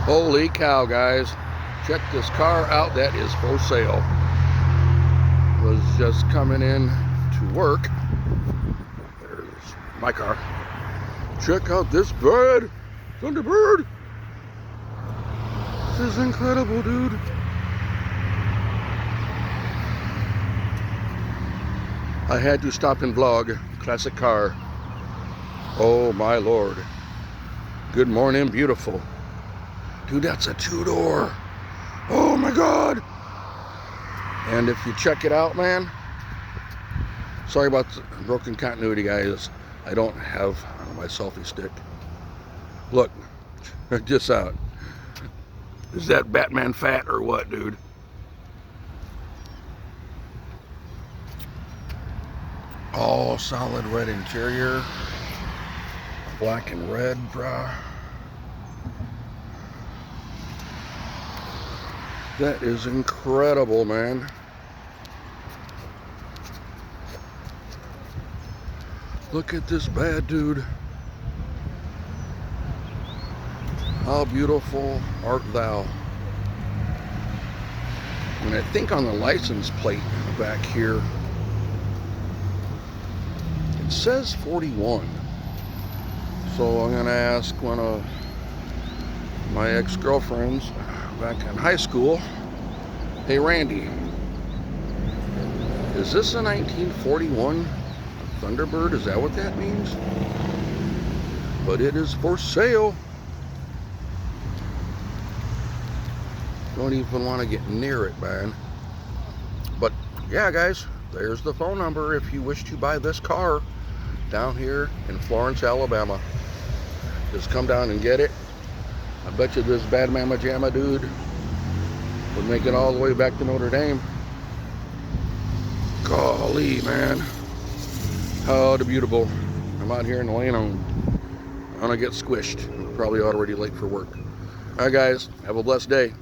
Holy cow, guys. Check this car out. That is for sale. Was just coming in to work. There's my car. Check out this bird. Thunderbird. This is incredible, dude. I had to stop and vlog. Classic car. Oh my lord. Good morning, beautiful. Dude, that's a two-door. Oh my god. And if you check it out, man. Sorry about the broken continuity, guys. I don't have my selfie stick. Look, check this out. Is that Batman fat or what, dude? All solid red interior. Black and red, brah. That is incredible, man. Look at this bad dude. How beautiful art thou. And I think on the license plate back here, it says 41. So I'm gonna ask one of my ex-girlfriends back in high school, hey Randy, is this a 1941 Thunderbird? Is that what that means? But it is for sale. Don't even want to get near it, man. But yeah, guys, there's the phone number if you wish to buy this car down here in Florence, Alabama. Just come down and get it. I bet you this bad mama jamma dude would make it all the way back to Notre Dame. Golly, man. How beautiful. I'm out here in the lane. I'm gonna get squished. I'm probably already late for work. All right, guys, have a blessed day.